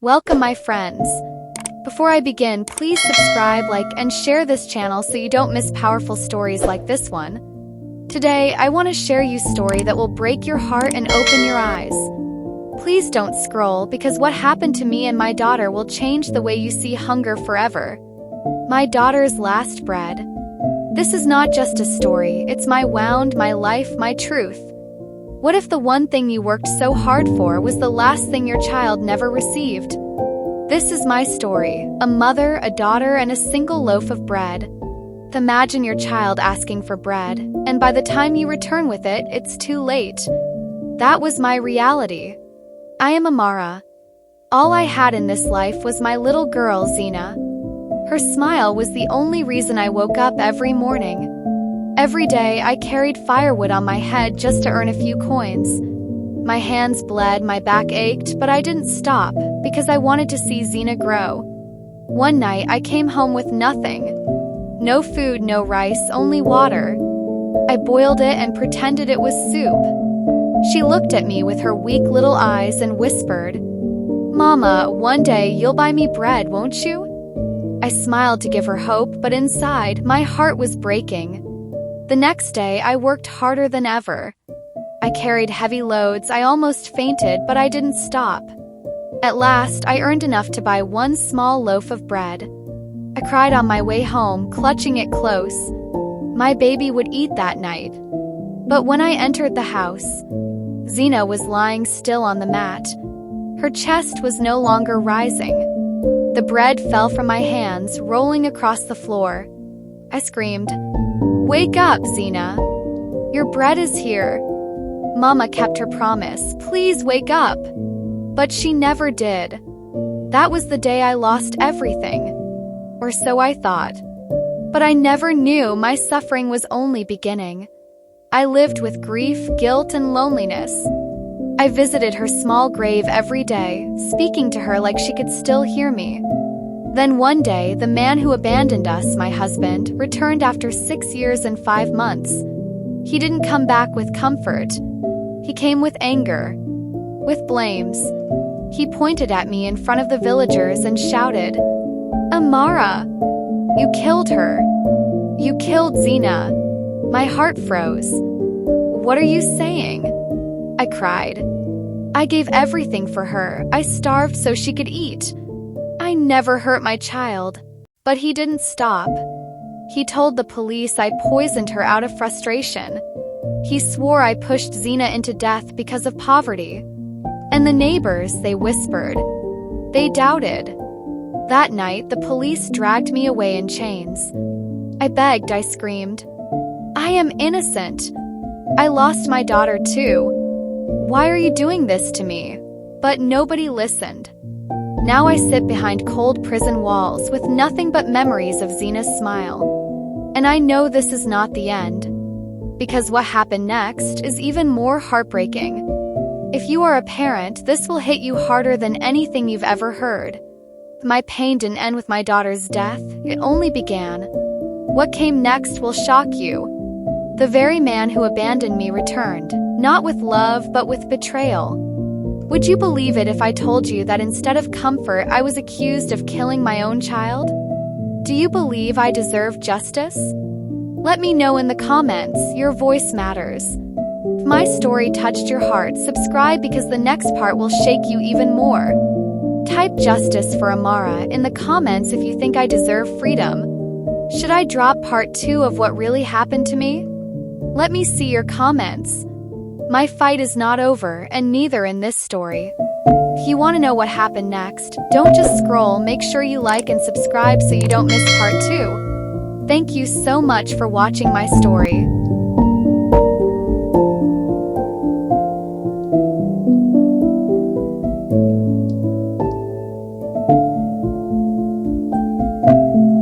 Welcome, my friends. Before I begin, please subscribe, like, and share this channel so you don't miss powerful stories like this one. Today, I want to share you a story that will break your heart and open your eyes. Please don't scroll, because what happened to me and my daughter will change the way you see hunger forever. My daughter's last bread. This is not just a story, it's my wound, my life, my truth. What if the one thing you worked so hard for was the last thing your child never received? This is my story, a mother, a daughter, and a single loaf of bread. Imagine your child asking for bread, and by the time you return with it, it's too late. That was my reality. I am Amara. All I had in this life was my little girl, Zina. Her smile was the only reason I woke up every morning. Every day, I carried firewood on my head just to earn a few coins. My hands bled, my back ached, but I didn't stop, because I wanted to see Zina grow. One night, I came home with nothing. No food, no rice, only water. I boiled it and pretended it was soup. She looked at me with her weak little eyes and whispered, "Mama, one day you'll buy me bread, won't you?" I smiled to give her hope, but inside, my heart was breaking. The next day, I worked harder than ever. I carried heavy loads, I almost fainted, but I didn't stop. At last, I earned enough to buy one small loaf of bread. I cried on my way home, clutching it close. My baby would eat that night. But when I entered the house, Zina was lying still on the mat. Her chest was no longer rising. The bread fell from my hands, rolling across the floor. I screamed, "Wake up, Zina! Your bread is here." Mama kept her promise, "Please wake up." But she never did. That was the day I lost everything. Or so I thought. But I never knew my suffering was only beginning. I lived with grief, guilt, and loneliness. I visited her small grave every day, speaking to her like she could still hear me. Then one day, the man who abandoned us, my husband, returned after 6 years and 5 months. He didn't come back with comfort. He came with anger, with blames. He pointed at me in front of the villagers and shouted, "Amara, you killed her. You killed Zina." My heart froze. "What are you saying?" I cried. "I gave everything for her. I starved so she could eat. I never hurt my child." But he didn't stop. He told the police I poisoned her out of frustration. He swore I pushed Zina into death because of poverty. And the neighbors, they whispered. They doubted. That night, the police dragged me away in chains. I begged, I screamed, "I am innocent. I lost my daughter too. Why are you doing this to me?" But nobody listened. Now I sit behind cold prison walls with nothing but memories of Zina's smile. And I know this is not the end. Because what happened next is even more heartbreaking. If you are a parent, this will hit you harder than anything you've ever heard. My pain didn't end with my daughter's death, it only began. What came next will shock you. The very man who abandoned me returned, not with love, but with betrayal. Would you believe it if I told you that instead of comfort, I was accused of killing my own child? Do you believe I deserve justice? Let me know in the comments, your voice matters. If my story touched your heart, subscribe because the next part will shake you even more. Type justice for Amara in the comments if you think I deserve freedom. Should I drop part 2 of what really happened to me? Let me see your comments. My fight is not over, and neither in this story. If you want to know what happened next, don't just scroll, make sure you like and subscribe so you don't miss part 2. Thank you so much for watching my story.